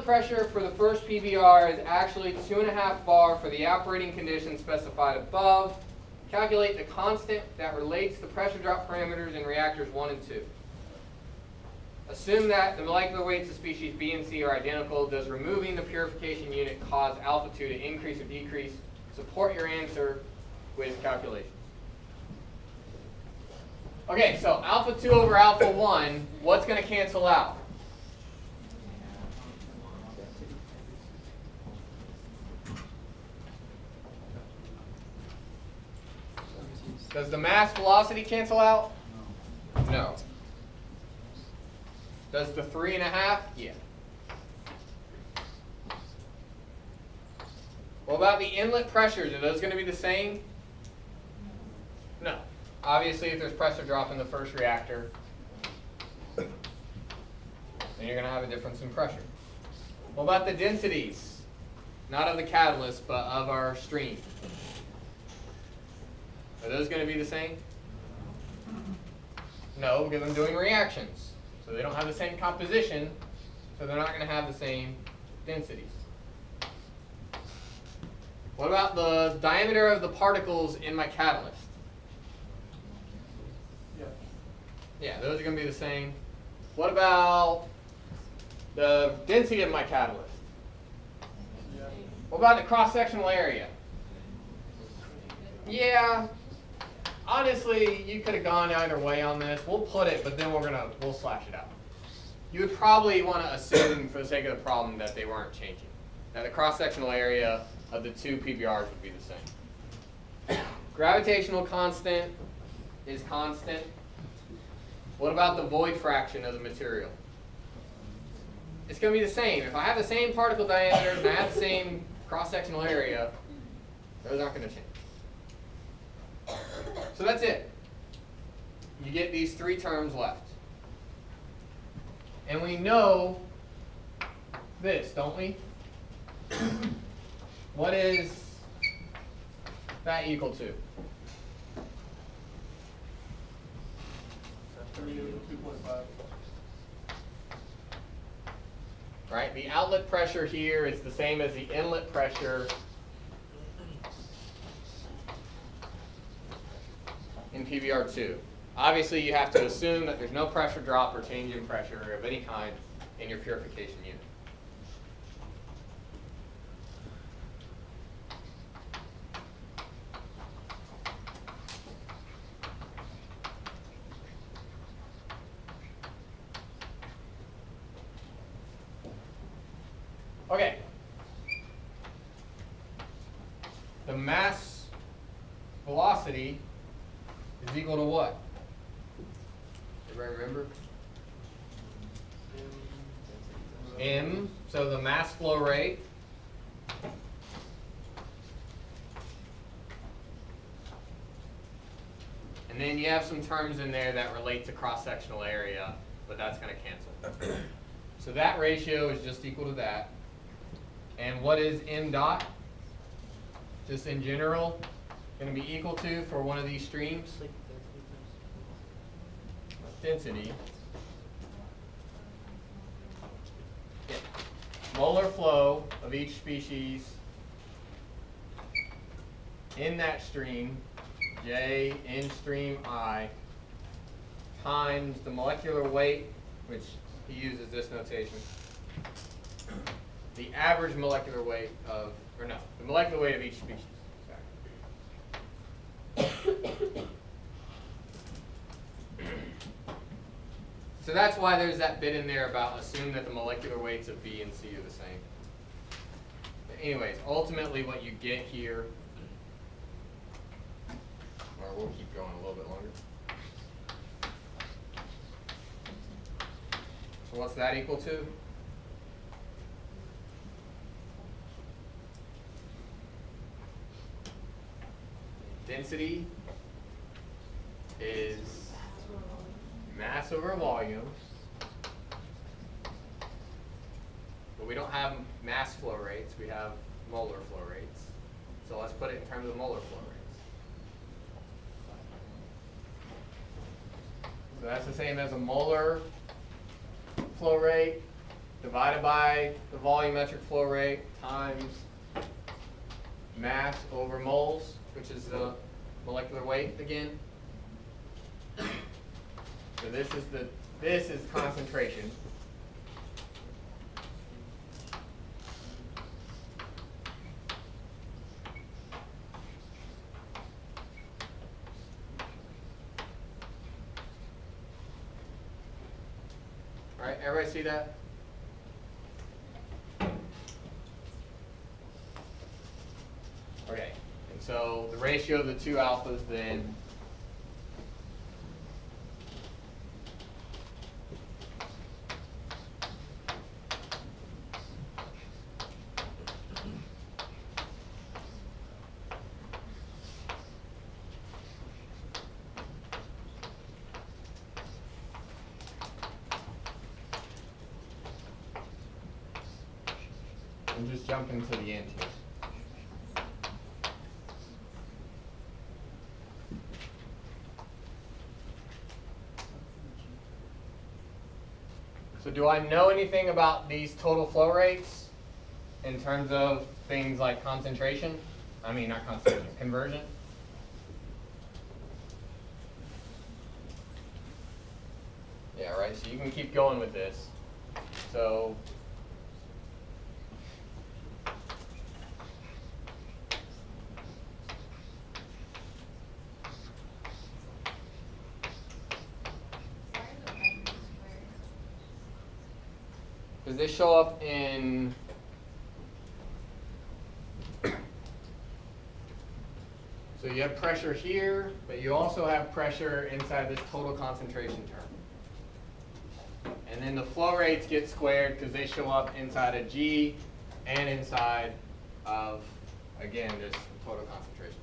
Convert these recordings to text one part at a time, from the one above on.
inlet pressure for the first PBR is actually 2.5 bar for the operating conditions specified above. Calculate the constant that relates the pressure drop parameters in reactors 1 and 2. Assume that the molecular weights of species B and C are identical. Does removing the purification unit cause alpha 2 to increase or decrease? Support your answer with calculations. Okay, so alpha 2 over alpha 1, what's going to cancel out? Does the mass velocity cancel out? No. Does the 3.5? Yeah. What about the inlet pressures? Are those going to be the same? No. Obviously, if there's pressure drop in the first reactor, then you're going to have a difference in pressure. What about the densities? Not of the catalyst, but of our stream. Are those going to be the same? No, because I'm doing reactions. So they don't have the same composition, so they're not going to have the same densities. What about the diameter of the particles in my catalyst? Yeah, those are going to be the same. What about the density of my catalyst? What about the cross-sectional area? Yeah. Honestly, you could have gone either way on this. We'll put it, but then we'll slash it out. You would probably want to assume, for the sake of the problem, that they weren't changing. That the cross-sectional area of the two PBRs would be the same. Gravitational constant is constant. What about the void fraction of the material? It's going to be the same. If I have the same particle diameter and I have the same cross-sectional area, those aren't going to change. So that's it. You get these three terms left. And we know this, don't we? What is that equal to? Right? The outlet pressure here is the same as the inlet pressure in PBR2. Obviously, you have to assume that there's no pressure drop or change in pressure of any kind in your purification unit. Okay. The mass velocity is equal to what? Everybody remember? M, so the mass flow rate. And then you have some terms in there that relate to cross-sectional area, but that's going to cancel. So that ratio is just equal to that. And what is m dot? Just in general, going to be equal to, for one of these streams, density. Yeah. Molar flow of each species in that stream, J in stream I, times the molecular weight, which he uses this notation, the average molecular weight of, or no, the molecular weight of each species. So that's why there's that bit in there about assume that the molecular weights of B and C are the same. But anyways, ultimately what you get here, or we'll keep going a little bit longer. So what's that equal to? Density is mass over volume, but we don't have mass flow rates, we have molar flow rates. So let's put it in terms of molar flow rates. So that's the same as a molar flow rate divided by the volumetric flow rate times mass over moles, which is the molecular weight again. So this is concentration. All right, everybody see that? Okay, and so the ratio of the two alphas then I'm just jumping to the end here. So do I know anything about these total flow rates in terms of things like concentration? I mean, not concentration, conversion? Yeah, right, so you can keep going with this. So does this show up in so you have pressure here, but you also have pressure inside this total concentration term. And then the flow rates get squared because they show up inside of G and inside of, again, this total concentration term.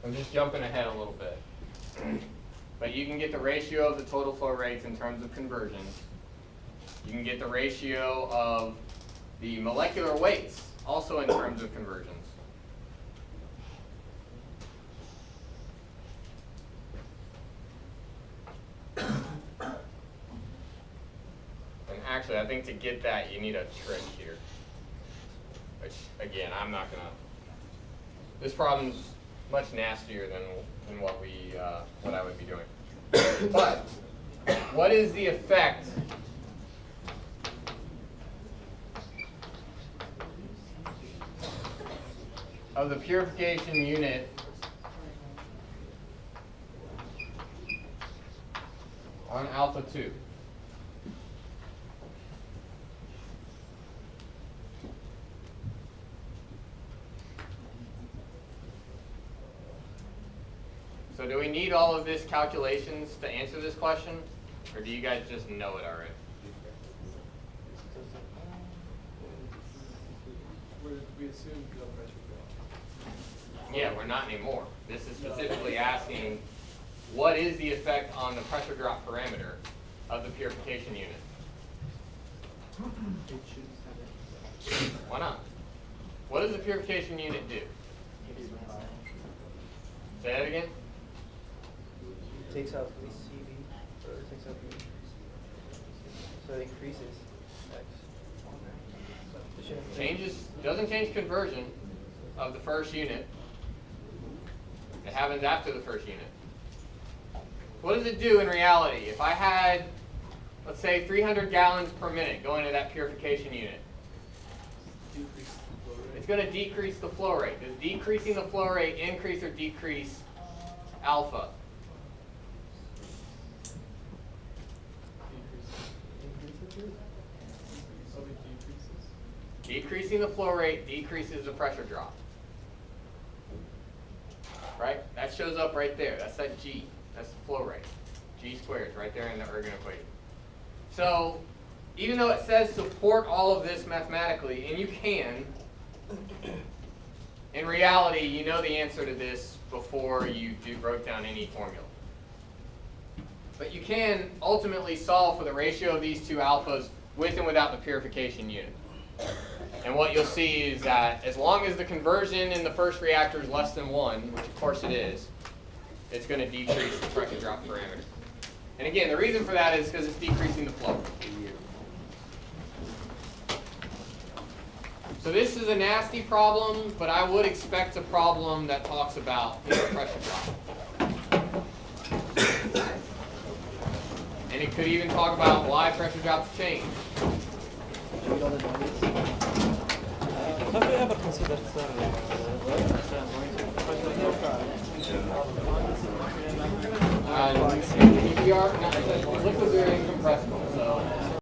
I'm just jumping ahead a little bit. But you can get the ratio of the total flow rates in terms of conversions. You can get the ratio of the molecular weights also in terms of conversions. And actually, I think to get that, you need a trick here. Which, again, I'm not going to. This problem's much nastier than what I would be doing. But what is the effect of the purification unit on alpha 2? So do we need all of this calculations to answer this question? Or do you guys just know it already? We assume no pressure drop. Yeah, we're not anymore. This is specifically asking what is the effect on the pressure drop parameter of the purification unit? Why not? What does the purification unit do? Say that again? Takes out the CV, or takes out the, so it increases X. Doesn't change conversion of the first unit. It happens after the first unit. What does it do in reality? If I had, let's say, 300 gallons per minute going to that purification unit, it's going to decrease the flow rate. Does decreasing the flow rate increase or decrease alpha? Decreasing the flow rate decreases the pressure drop. Right? That shows up right there. That's that G. That's the flow rate. G squared right there in the Ergun equation. So even though it says support all of this mathematically, and you can, in reality, you know the answer to this before you wrote down any formula. But you can ultimately solve for the ratio of these two alphas with and without the purification unit. And what you'll see is that as long as the conversion in the first reactor is less than 1, which of course it is, it's going to decrease the pressure drop parameter. And again, the reason for that is because it's decreasing the flow. So this is a nasty problem, but I would expect a problem that talks about pressure drop. And it could even talk about why pressure drops change. PPR, liquids are incompressible.